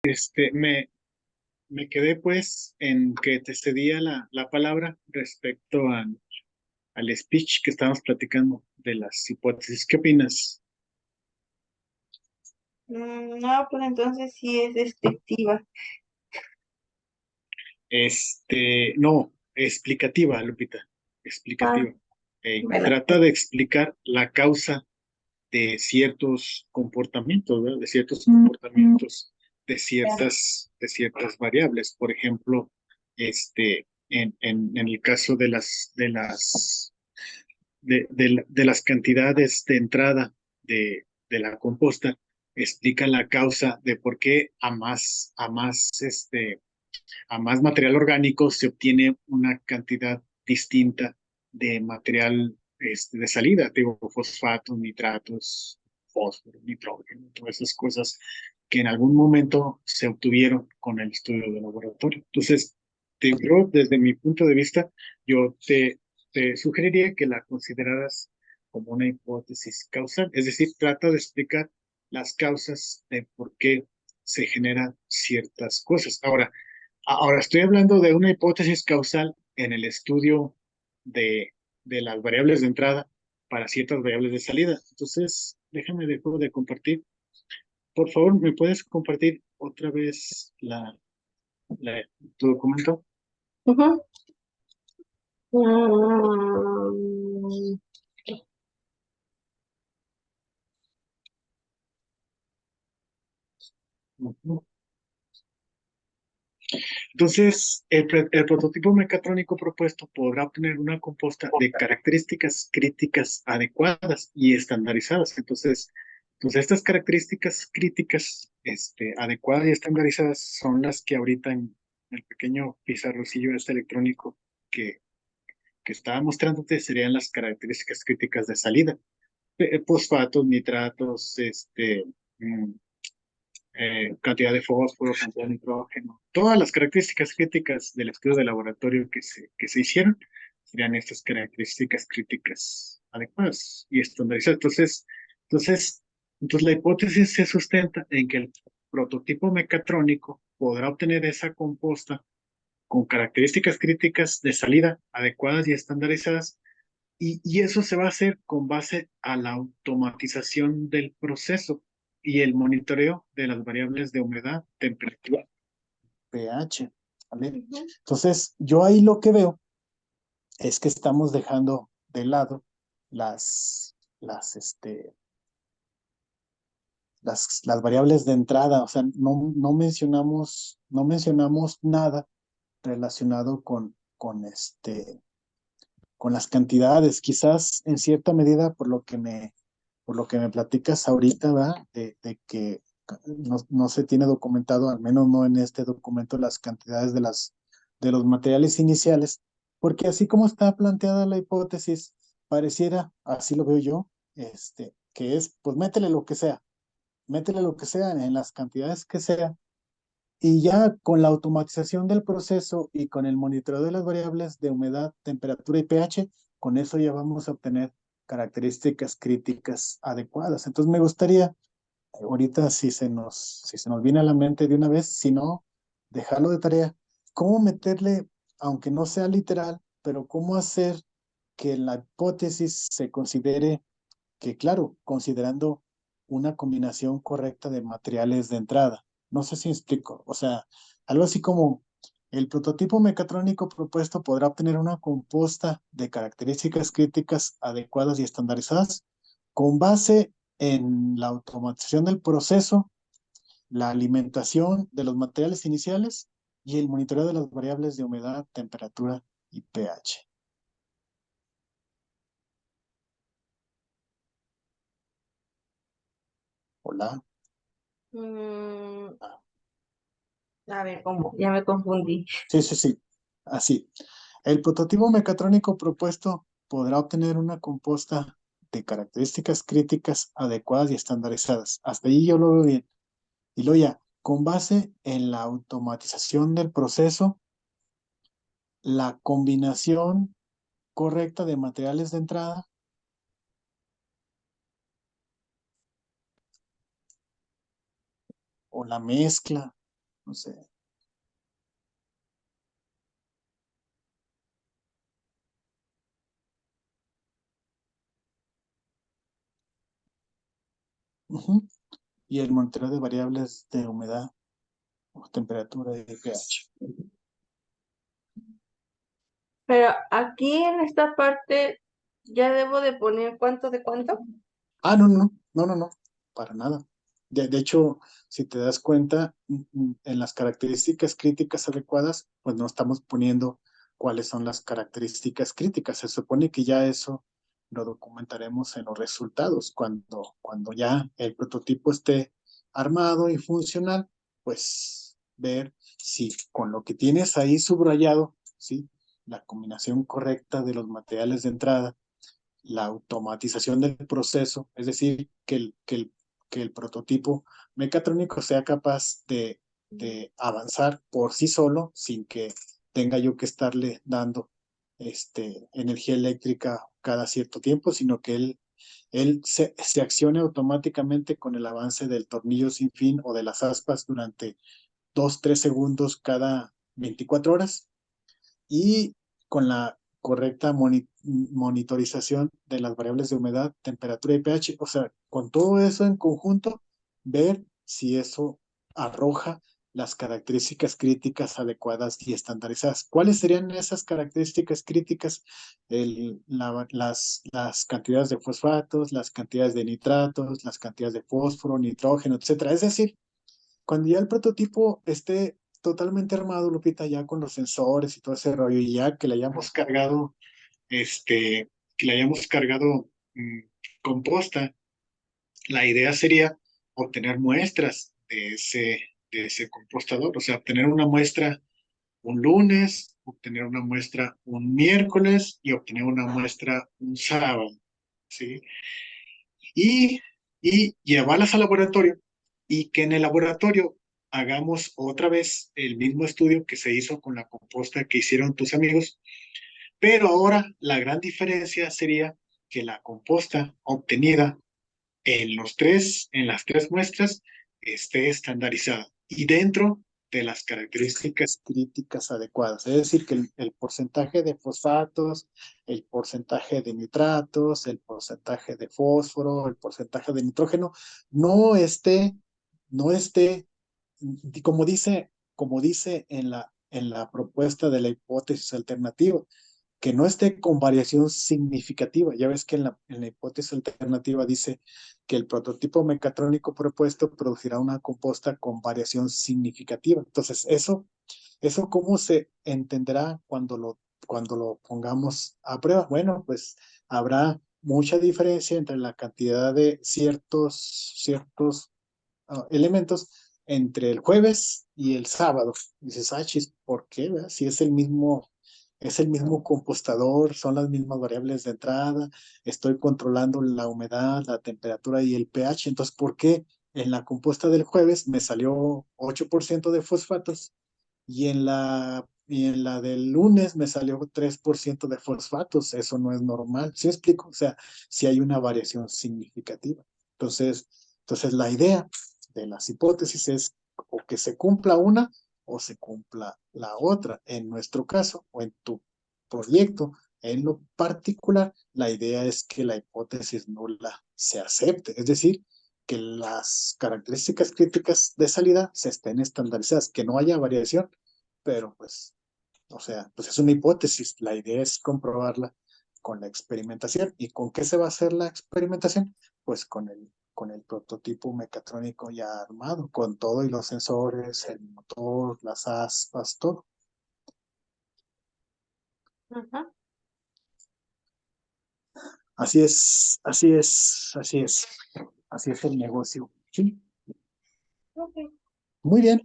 Este, me, me quedé pues en que te cedía la palabra respecto al speech que estábamos platicando de las hipótesis. ¿Qué opinas? No, pues entonces sí es despectiva. No, explicativa, Lupita, Ah, explicativa. bueno, Trata de explicar la causa de ciertos comportamientos, ¿verdad? De ciertos comportamientos, ya. de ciertas variables. Por ejemplo, en el caso de las cantidades de entrada de la composta, explica la causa de por qué a más material orgánico se obtiene una cantidad distinta de material de salida, digo, fosfatos, nitratos, fósforo, nitrógeno, todas esas cosas que en algún momento se obtuvieron con el estudio de laboratorio. Entonces, yo, desde mi punto de vista, te sugeriría que la consideraras como una hipótesis causal, es decir, trata de explicar las causas de por qué se generan ciertas cosas. Ahora, estoy hablando de una hipótesis causal en el estudio de las variables de entrada para ciertas variables de salida. Entonces, dejo de compartir. Por favor, ¿me puedes compartir otra vez la- tu documento? Ujú. Mm, Ujú. Entonces, el prototipo mecatrónico propuesto podrá obtener una composta de características críticas adecuadas y estandarizadas. Entonces estas características críticas adecuadas y estandarizadas son las que ahorita en el pequeño pizarrocillo este electrónico que, que estaba mostrándote serían las características críticas de salida. Fosfatos, nitratos, mm, cantidad de fósforo, cantidad de nitrógeno, todas las características críticas del estudio de laboratorio que se hicieron serían estas características críticas adecuadas y estandarizadas. Entonces, entonces la hipótesis se sustenta en que el prototipo mecatrónico podrá obtener esa composta con características críticas de salida adecuadas y estandarizadas, y eso se va a hacer con base a la automatización del proceso y el monitoreo de las variables de humedad, temperatura, pH. ¿Vale? ujú. Entonces, yo ahí lo que veo es que estamos dejando de lado las, las, este, las variables de entrada, o sea, no mencionamos nada relacionado con las cantidades, quizás en cierta medida por lo que me platicas ahorita, ¿verdad? De que no se tiene documentado, al menos no en este documento, las cantidades de los materiales iniciales, porque así como está planteada la hipótesis, pareciera, así lo veo yo, que es, pues métele lo que sea en las cantidades que sea, y ya con la automatización del proceso y con el monitoreo de las variables de humedad, temperatura y pH, con eso ya vamos a obtener características críticas adecuadas. Entonces me gustaría, ahorita si se nos viene a la mente de una vez, si no, dejarlo de tarea, cómo meterle, aunque no sea literal, pero cómo hacer que la hipótesis se considere que, claro, considerando una combinación correcta de materiales de entrada. No sé si explico. O sea, algo así como el prototipo mecatrónico propuesto podrá obtener una composta de características críticas adecuadas y estandarizadas con base en la automatización del proceso, la alimentación de los materiales iniciales y el monitoreo de las variables de humedad, temperatura y pH. Hola. Mm, a ver, ¿cómo? Ya me confundí. Sí. Así. El prototipo mecatrónico propuesto podrá obtener una composta de características críticas adecuadas y estandarizadas. Hasta ahí yo lo veo bien. Y luego ya, con base en la automatización del proceso, la combinación correcta de materiales de entrada o la mezcla. no sé. Ujú. Y el monitoreo de variables de humedad o temperatura y pH. Pero aquí en esta parte ya debo de poner cuánto de cuánto. Ah, no, no, no, no, no, para nada. De hecho, si te das cuenta, en las características críticas adecuadas, pues no estamos poniendo cuáles son las características críticas. Se supone que ya eso lo documentaremos en los resultados. Cuando ya el prototipo esté armado y funcional, pues ver si con lo que tienes ahí subrayado, ¿sí? La combinación correcta de los materiales de entrada, la automatización del proceso, es decir, que el prototipo mecatrónico sea capaz de avanzar por sí solo sin que tenga yo que estarle dando energía eléctrica cada cierto tiempo, sino que él se accione automáticamente con el avance del tornillo sin fin o de las aspas durante 2, 3 segundos cada 24 horas y con la correcta monitorización de las variables de humedad, temperatura y pH. O sea, con todo eso en conjunto, ver si eso arroja las características críticas adecuadas y estandarizadas. ¿Cuáles serían esas características críticas? Las cantidades de fosfatos, las cantidades de nitratos, las cantidades de fósforo, nitrógeno, etcétera. Es decir, cuando ya el prototipo esté totalmente armado, Lupita, ya con los sensores y todo ese rollo, y ya que le hayamos cargado, que le hayamos cargado composta, la idea sería obtener muestras de ese compostador, o sea, obtener una muestra un lunes, obtener una muestra un miércoles y obtener una muestra un sábado, ¿sí? y, y llevarlas al laboratorio y que en el laboratorio hagamos otra vez el mismo estudio que se hizo con la composta que hicieron tus amigos, pero ahora la gran diferencia sería que la composta obtenida en las tres muestras esté estandarizada y dentro de las características críticas adecuadas. Es decir, que el porcentaje de fosfatos, el porcentaje de nitratos, el porcentaje de fósforo, el porcentaje de nitrógeno, no esté, no esté, como dice en la propuesta de la hipótesis alternativa, que no esté con variación significativa. Ya ves que en la hipótesis alternativa dice que el prototipo mecatrónico propuesto producirá una composta con variación significativa. Entonces, eso ¿cómo se entenderá cuando lo pongamos a prueba? Bueno, pues habrá mucha diferencia entre la cantidad de ciertos elementos entre el jueves y el sábado. Dices, ah, chis, ¿por qué? ¿Verdad? Si es el mismo compostador, son las mismas variables de entrada, estoy controlando la humedad, la temperatura y el pH. Entonces, ¿por qué en la composta del jueves me salió 8% de fosfatos y en la del lunes me salió 3% de fosfatos? Eso no es normal. ¿Sí explico? O sea, si hay una variación significativa. Entonces la idea de las hipótesis es o que se cumpla una o se cumpla la otra. En nuestro caso o en tu proyecto, en lo particular, la idea es que la hipótesis nula se acepte, es decir, que las características críticas de salida se estén estandarizadas, que no haya variación, pero pues, o sea, pues es una hipótesis, la idea es comprobarla con la experimentación. ¿Y con qué se va a hacer la experimentación? Pues con el prototipo mecatrónico ya armado, con todo y los sensores, el motor, las aspas, todo. Ajá. Así es, así es, así es, así es el negocio. Sí, Ok. muy bien,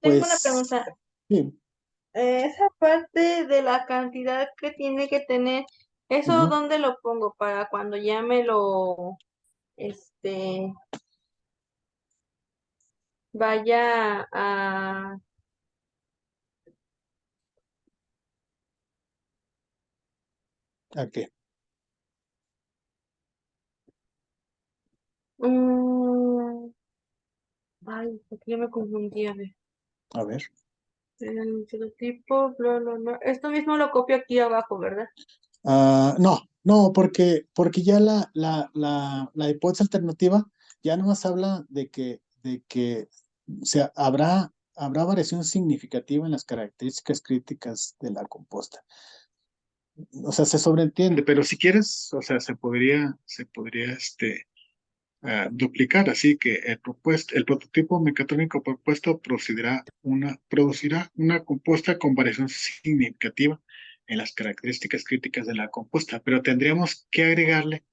Tengo una pues pregunta. sí. Esa parte de la cantidad que tiene que tener, ¿eso Ujú. dónde lo pongo para cuando ya me lo, este, vaya a... Ok. Mm, ay, porque yo me confundí, a ver. A ver. El prototipo, bla, bla, bla. Esto mismo lo copio aquí abajo, ¿verdad? No, no, porque ya la hipótesis alternativa ya nomás habla de que o sea, habrá variación significativa en las características críticas de la composta. O sea, se sobreentiende, pero si quieres, o sea, se podría duplicar, así que el prototipo mecatrónico propuesto producirá una compuesta con variación significativa en las características críticas de la compuesta, pero tendríamos que agregarle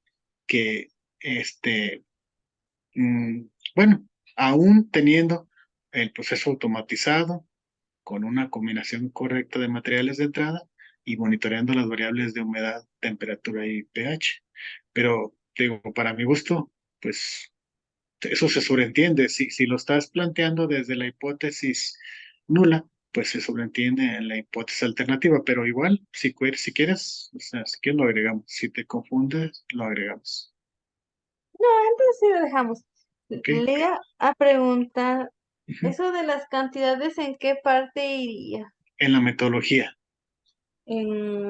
que, mm, bueno, aún teniendo el proceso automatizado, con una combinación correcta de materiales de entrada y monitoreando las variables de humedad, temperatura y pH. Pero, digo, para mi gusto, pues eso se sobreentiende. Si lo estás planteando desde la hipótesis nula, pues se sobreentiende en la hipótesis alternativa, pero igual, si quieres, o sea, si quieres lo agregamos. Si te confundes, lo agregamos. No, entonces sí lo dejamos. ¿Ok? Le iba a preguntar, Ujú. ¿eso de las cantidades en qué parte iría? En la metodología,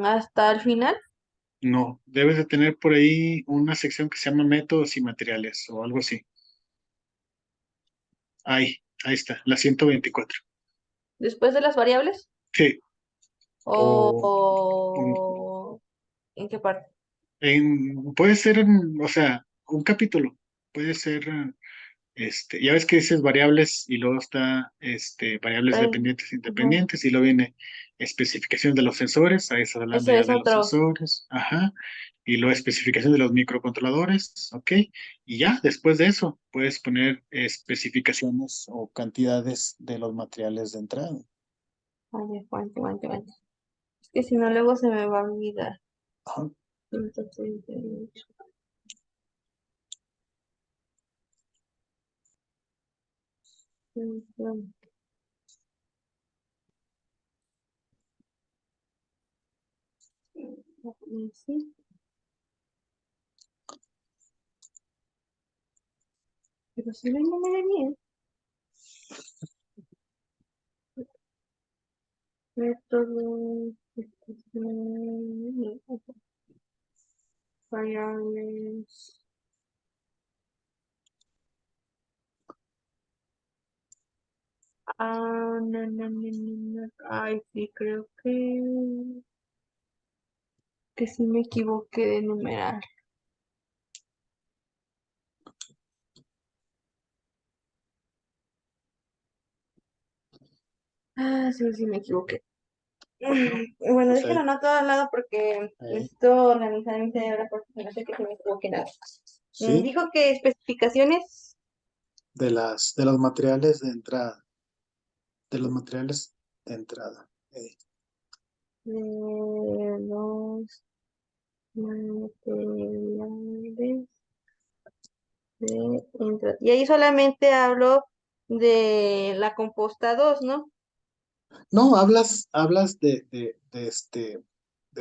¿Hasta el final? no, debes de tener por ahí una sección que se llama métodos y materiales o algo así. Ahí está, la 124. ¿Después de las variables? Sí, o ¿O en qué parte? puede ser, o sea, un capítulo, puede ser, ya ves que dices variables y luego está, variables Ay, dependientes e ujú. independientes y luego viene especificación de los sensores, ahí está hablando Eso ya es de los otro. sensores, ajá, y luego especificación de los microcontroladores, ok, y ya, después de eso, puedes poner especificaciones o cantidades de los materiales de entrada. A ver, aguante, aguante, aguante. Es que si no, luego se me va a olvidar. Ajá. 138. Sí, pero si no hay manera bien. Método, variables. No, no, no, no, no. Ay, sí, creo que sí me equivoqué de numerar. Sí, sí me equivoqué. Bueno, O sea, déjenlo anoto al lado porque necesito organizar mi cerebro porque no sé que se me equivoque nada. sí, Dijo que especificaciones de los materiales de entrada, de los materiales de entrada. de los materiales de entrada. Y ahí solamente hablo de la composta 2, ¿no? No, hablas de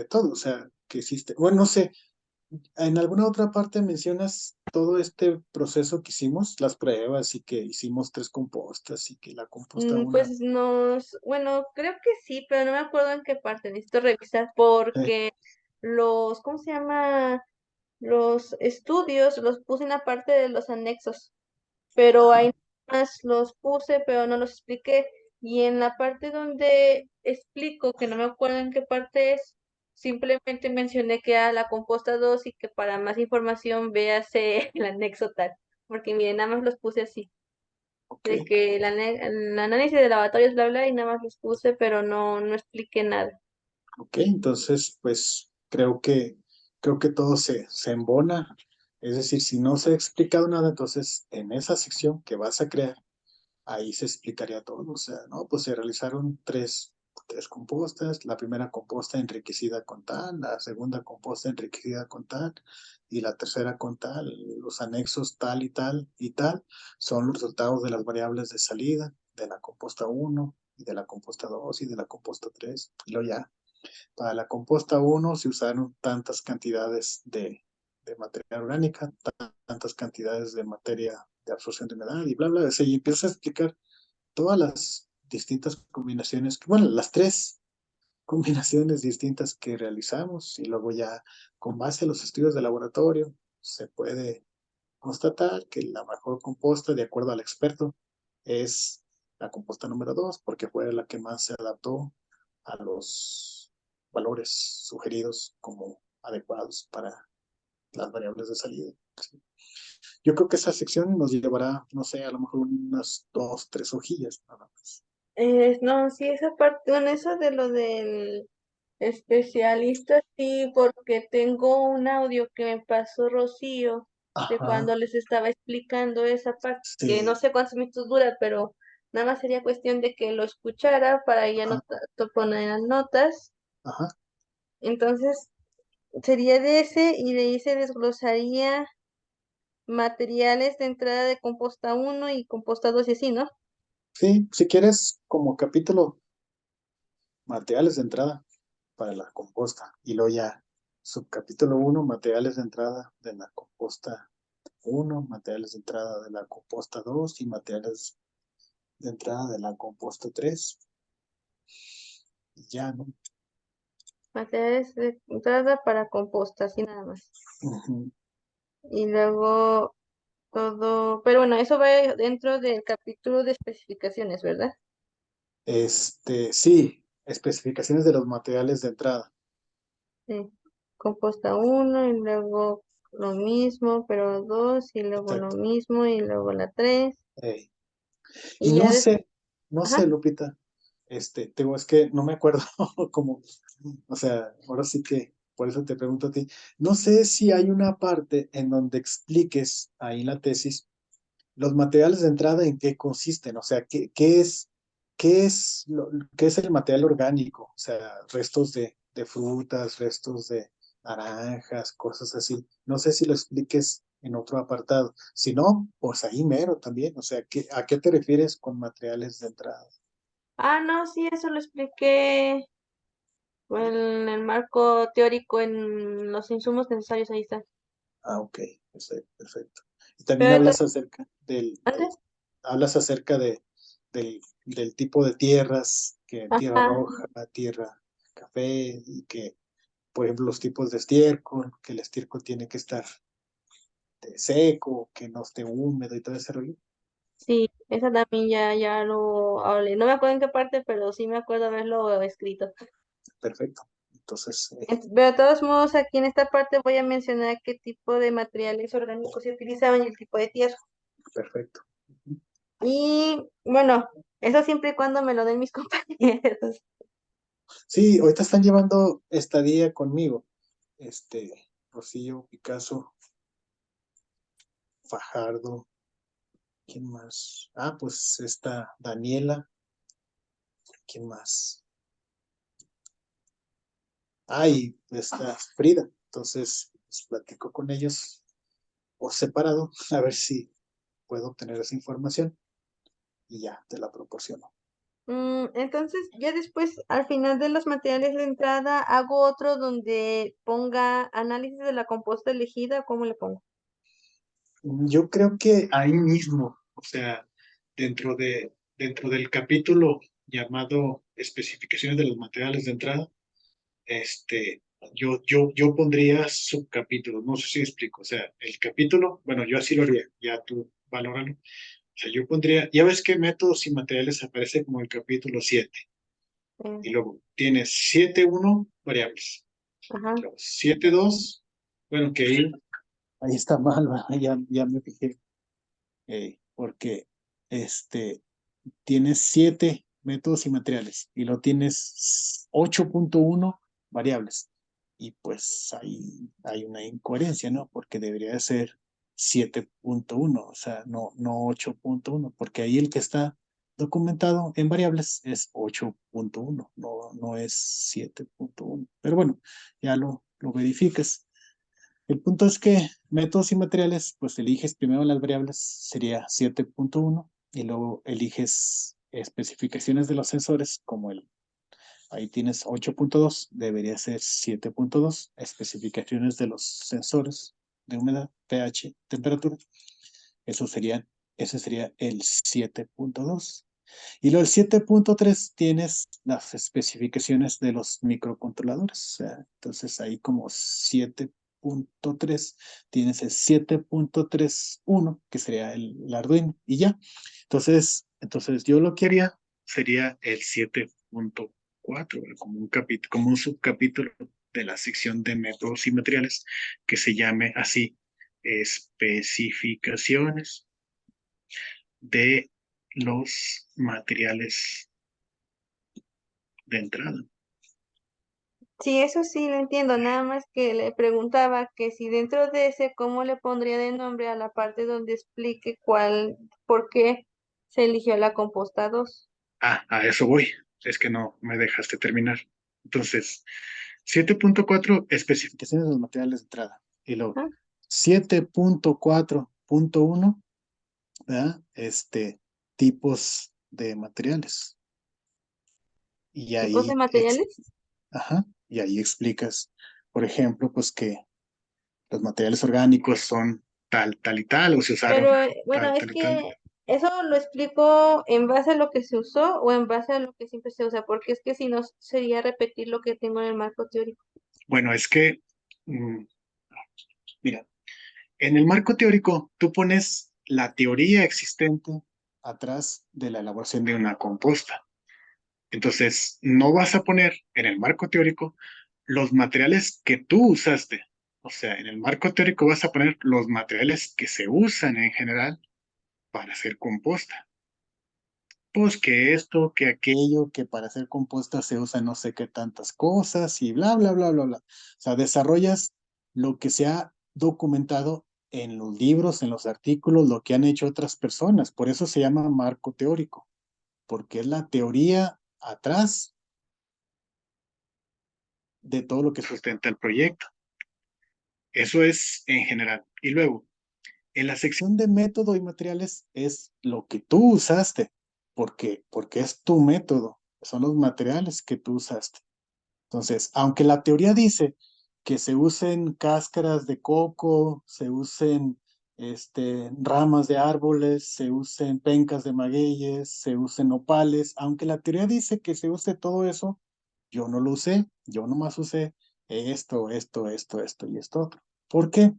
todo, o sea, que existe. Bueno, no sé, en alguna otra parte mencionas todo este proceso que hicimos, las pruebas y que hicimos 3 compostas y que la composta una. Pues bueno, creo que sí, pero no me acuerdo en qué parte. Necesito revisar eh, porque ¿cómo se llama? Los estudios los puse en la parte de los anexos, pero ajá, ahí más los puse, pero no los expliqué. Y en la parte donde explico, que no me acuerdo en qué parte es, simplemente mencioné que era la composta 2 y que para más información véase el anexo tal, porque miren, nada más los puse así, ok, de que el análisis de lavatorios, bla, bla, y nada más los puse, pero no expliqué nada. ok, entonces, pues creo que todo se embona. Es decir, si no se ha explicado nada, entonces en esa sección que vas a crear, ahí se explicaría todo. O sea, no, pues se realizaron tres compostas, la primera composta enriquecida con tal, la segunda composta enriquecida con tal, y la tercera con tal, los anexos tal y tal, son los resultados de las variables de salida de la composta uno y de la composta 2 y de la composta 3. Y luego ya, para la composta uno se usaron tantas cantidades de materia orgánica, tantas cantidades de materia de absorción de humedad y bla, bla, bla. Y empieza a explicar todas las distintas combinaciones, bueno, las tres combinaciones distintas que realizamos y luego ya con base a los estudios de laboratorio se puede constatar que la mejor composta, de acuerdo al experto, es la composta número 2 porque fue la que más se adaptó a los valores sugeridos como adecuados para las variables de salida. ¿Sí? Yo creo que esa sección nos llevará, no sé, a lo mejor unas 2, 3 hojillas nada más. No, sí, esa parte, bueno, eso de lo del especialista, sí, porque tengo un audio que me pasó Rocío de Ajá, cuando les estaba explicando esa parte, que no sí, sé cuántos minutos dura, pero nada más sería cuestión de que lo escuchara para ya ajá, poner las notas. ajá. Entonces, sería de ese y de ahí se desglosaría materiales de entrada de composta uno y composta 2 y así, ¿no? Sí, si quieres, como capítulo, materiales de entrada para la composta. Y luego ya, subcapítulo 1 materiales de entrada de la composta 1 materiales de entrada de la composta 2 y materiales de entrada de la composta 3. Y ya, ¿no? Materiales de entrada para composta, así nada más. Ujú. Y luego todo, pero bueno, eso va dentro del capítulo de especificaciones, ¿verdad? Sí, especificaciones de los materiales de entrada. Sí. Composta uno y luego lo mismo, pero 2 y luego lo Exacto. mismo y luego la 3 Ey. Y y ya después, no ajá. sé, Lupita, digo, es que no me acuerdo cómo, o sea, ahora sí que, por eso te pregunto a ti, no sé si hay una parte en donde expliques ahí en la tesis los materiales de entrada en qué consisten, o sea, qué es el material orgánico, o sea, restos de frutas, restos de naranjas, cosas así. No sé si lo expliques en otro apartado. Si no, pues ahí mero también, o sea, ¿a qué te refieres con materiales de entrada? Ah, no, sí, eso lo expliqué en el marco teórico en los insumos necesarios, ahí está. Ah, ok, perfecto, perfecto. Y también Pero hablas entonces, acerca antes, hablas acerca del tipo de tierras, que tierra ajá, roja, tierra café, y que, por ejemplo, los tipos de estiércol, que el estiércol tiene que estar seco, que no esté húmedo y todo ese rollo. sí, esa también ya lo hablé. No me acuerdo en qué parte, pero sí me acuerdo haberlo escrito. Perfecto. Entonces, Pero de todos modos, aquí en esta parte voy a mencionar qué tipo de materiales orgánicos se utilizaban y el tipo de tierra. perfecto. Y bueno, eso siempre y cuando me lo den mis compañeros. Sí, ahorita están llevando estadía conmigo. Rocío, Picasso, Fajardo, ¿quién más? Ah, pues está Daniela, ¿quién más? Ah, y está Frida. Entonces, pues, platico con ellos por separado, a ver si puedo obtener esa información y ya te la proporciono. Entonces, ya después, al final de los materiales de entrada, hago otro donde ponga análisis de la composta elegida, ¿cómo le pongo? Yo creo que ahí mismo, o sea, dentro del capítulo llamado especificaciones de los materiales de entrada, yo pondría subcapítulos, no sé si explico, o sea, el capítulo, bueno, yo así lo haría, ya tú valóralo. O sea, yo pondría, ya ves que métodos y materiales aparece como el capítulo 7 Eh, y luego tienes 7.1 variables, ajá. luego 7.2, bueno, que ahí está mal, ¿verdad? Ya me fijé, porque tienes 7 métodos y materiales y lo tienes 8.1 variables. Y pues hay una incoherencia, ¿no? Porque debería ser 7.1, o sea, no 8.1, porque ahí el que está documentado en variables es 8.1, no es 7.1. Pero bueno, ya lo verificas. El punto es que métodos y materiales, pues eliges primero las variables, sería 7.1, y luego eliges especificaciones de los sensores, ahí tienes 8.2, debería ser 7.2, especificaciones de los sensores de humedad, pH, temperatura, eso sería, ese sería el 7.2. Y luego el 7.3 tienes las especificaciones de los microcontroladores. O sea, entonces ahí como 7.3 tienes el 7.31, que sería el Arduino, y ya. Entonces yo lo que haría sería el 7.4, como un capítulo, como un subcapítulo de la sección de métodos y materiales que se llame así, especificaciones de los materiales de entrada. Sí, eso sí lo entiendo, nada más que le preguntaba que si dentro de ese, ¿cómo le pondría de nombre a la parte donde explique por qué se eligió la composta 2? A eso voy. Es que no me dejaste terminar. Entonces, 7.4 especificaciones de los materiales de entrada. Y luego, Ajá. 7.4.1, ¿verdad? Tipos de materiales. Y ¿Tipos de ahí, materiales? ajá, y ahí explicas, por ejemplo, pues que los materiales orgánicos son tal, tal y tal, o se usaron Pero bueno, tal, es tal y tal. que eso lo explico en base a lo que se usó o en base a lo que siempre se usa, porque es que si no sería repetir lo que tengo en el marco teórico. Bueno, es que, mm, mira, en el marco teórico tú pones la teoría existente atrás de la elaboración de una composta. Entonces, no vas a poner en el marco teórico los materiales que tú usaste. O sea, en el marco teórico vas a poner los materiales que se usan en general para hacer composta. Pues que esto, que aquello, que para hacer composta se usa no sé qué tantas cosas y bla, bla, bla, bla, bla. O sea, desarrollas lo que se ha documentado en los libros, en los artículos, lo que han hecho otras personas. Por eso se llama marco teórico, porque es la teoría atrás de todo lo que sustenta el proyecto. Eso es en general. Y luego, en la sección de método y materiales es lo que tú usaste, porque es tu método, son los materiales que tú usaste. Entonces, aunque la teoría dice que se usen cáscaras de coco, se usen ramas de árboles, se usen pencas de magueyes, se usen nopales, aunque la teoría dice que se use todo eso, yo no lo usé, yo nomás usé esto y esto otro. ¿Por qué?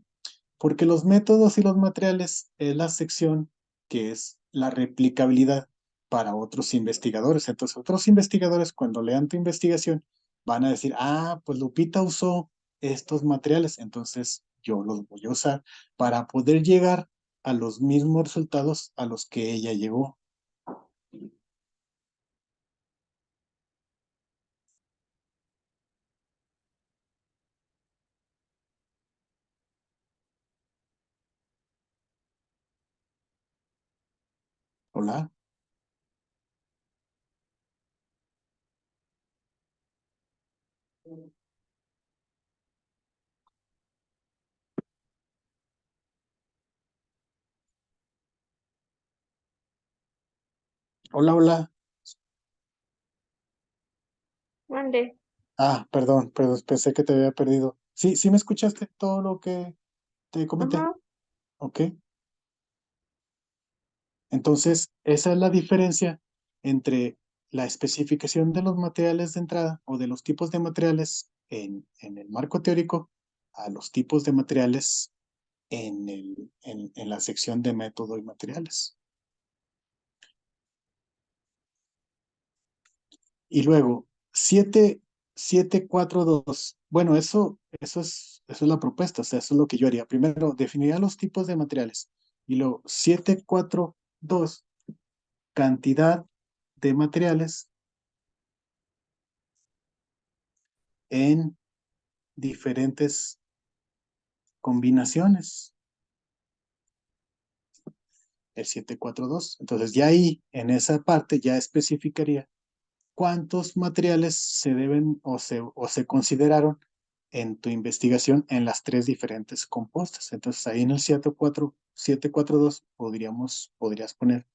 Porque los métodos y los materiales es la sección que es la replicabilidad para otros investigadores. Entonces, otros investigadores cuando lean tu investigación van a decir, ah, pues Lupita usó estos materiales, entonces yo los voy a usar para poder llegar a los mismos resultados a los que ella llegó. Hola, hola, hola. Mande. Ah, perdón, pensé que te había perdido. Sí, sí me escuchaste todo lo que te comenté. Ajá. Ok. Entonces, esa es la diferencia entre la especificación de los materiales de entrada o de los tipos de materiales en el marco teórico a los tipos de materiales en la sección de método y materiales. Y luego, 7.4.2. Bueno, eso es la propuesta, o sea, eso es lo que yo haría. Primero, definiría los tipos de materiales. Y luego, 7.4.2, cantidad de materiales en diferentes combinaciones, el 742. Entonces ya ahí, en esa parte, ya especificaría cuántos materiales se deben o se consideraron en tu investigación en las tres diferentes compuestas. Entonces ahí en el 742 podrías poner,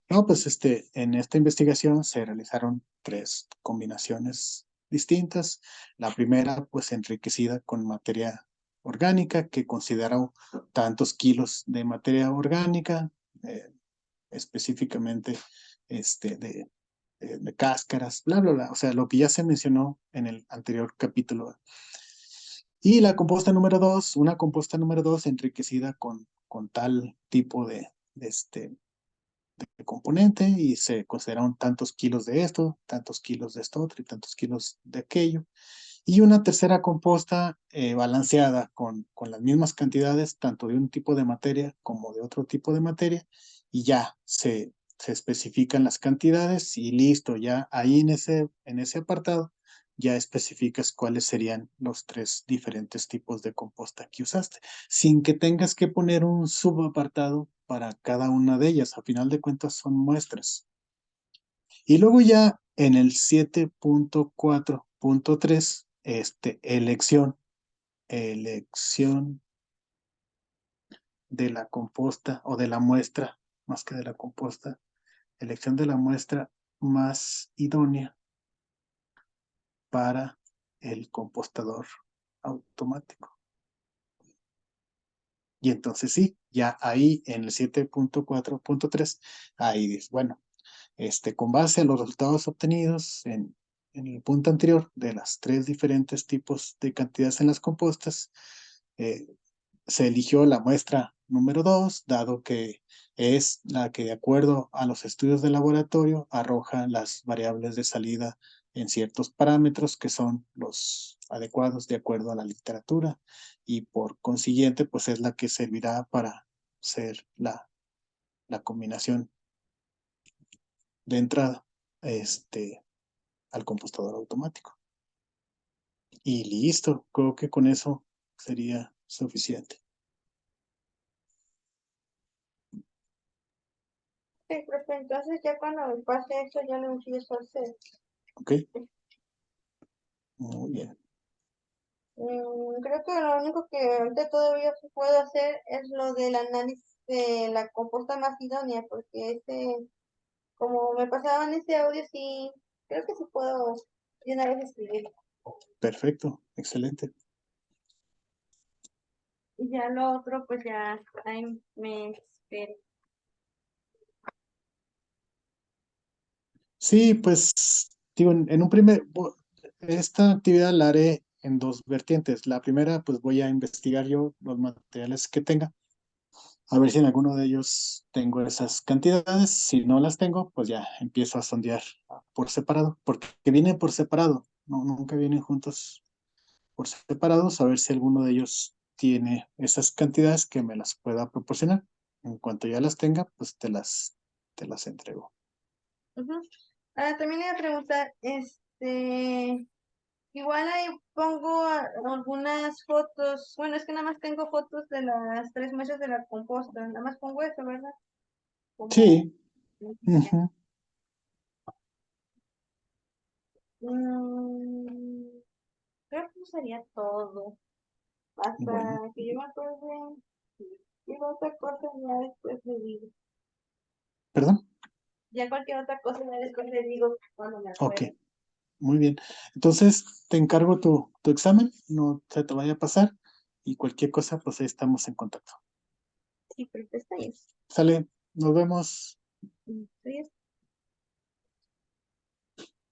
no, pues en esta investigación se realizaron tres combinaciones distintas. La primera, pues enriquecida con materia orgánica, que consideró tantos kilos de materia orgánica, eh, específicamente de cáscaras, bla, bla, bla. O sea, lo que ya se mencionó en el anterior capítulo. Y la composta número 2, una composta número 2 enriquecida con tal tipo de componente y se consideraron tantos kilos de esto, tantos kilos de esto otro y tantos kilos de aquello. Y una tercera composta balanceada con las mismas cantidades, tanto de un tipo de materia como de otro tipo de materia, y ya se especifican las cantidades y listo, ya ahí en ese apartado ya especificas cuáles serían los 3 diferentes tipos de composta que usaste, sin que tengas que poner un subapartado para cada una de ellas. A final de cuentas son muestras. Y luego ya en el 7.4.3, elección de la composta o de la muestra, más que de la composta, elección de la muestra más idónea para el compostador automático. Y entonces sí, ya ahí en el 7.4.3, ahí dices, bueno, con base a los resultados obtenidos en el punto anterior de las 3 diferentes tipos de cantidades en las compostas, eh, se eligió la muestra número 2, dado que es la que de acuerdo a los estudios de laboratorio arroja las variables de salida en ciertos parámetros que son los adecuados de acuerdo a la literatura y por consiguiente pues es la que servirá para ser la combinación de entrada al compostador automático. Y listo, creo que con eso sería suficiente. Sí, profe, entonces ya cuando me pase eso ya lo empiezo a hacer. ¿Ok? Muy bien. Creo que lo único que ahorita todavía puedo hacer es lo del análisis de la composta más idónea, porque como me pasaban ese audio, sí, creo que sí puedo de una vez escribir. Perfecto, excelente. Y ya lo otro, pues ya ahí me espero. Sí, pues digo, esta actividad la haré en 2 vertientes. La primera, pues voy a investigar yo los materiales que tenga, a ver si en alguno de ellos tengo esas cantidades. Si no las tengo, pues ya empiezo a sondear por separado, porque vienen por separado, no, nunca vienen juntos por separado, a ver si alguno de ellos tiene esas cantidades que me las pueda proporcionar. En cuanto ya las tenga, pues te las entrego. Ujú. También le iba a preguntar, igual ahí pongo algunas fotos, bueno, es que nada más tengo fotos de las 3 meses de la composta, nada más pongo eso, ¿verdad? Como, Sí. Ujú. mm, creo que eso sería todo, hasta Bueno, que yo me acuerde, y otra cosa ya después le digo, perdón. ya cualquier otra cosa ya después le digo cuando me Ok, acuerde. muy bien. Entonces, te encargo tu examen, no se te vaya a pasar y cualquier cosa, pues ahí estamos en contacto. Sí, pero está bien. Sale, nos vemos. Sí,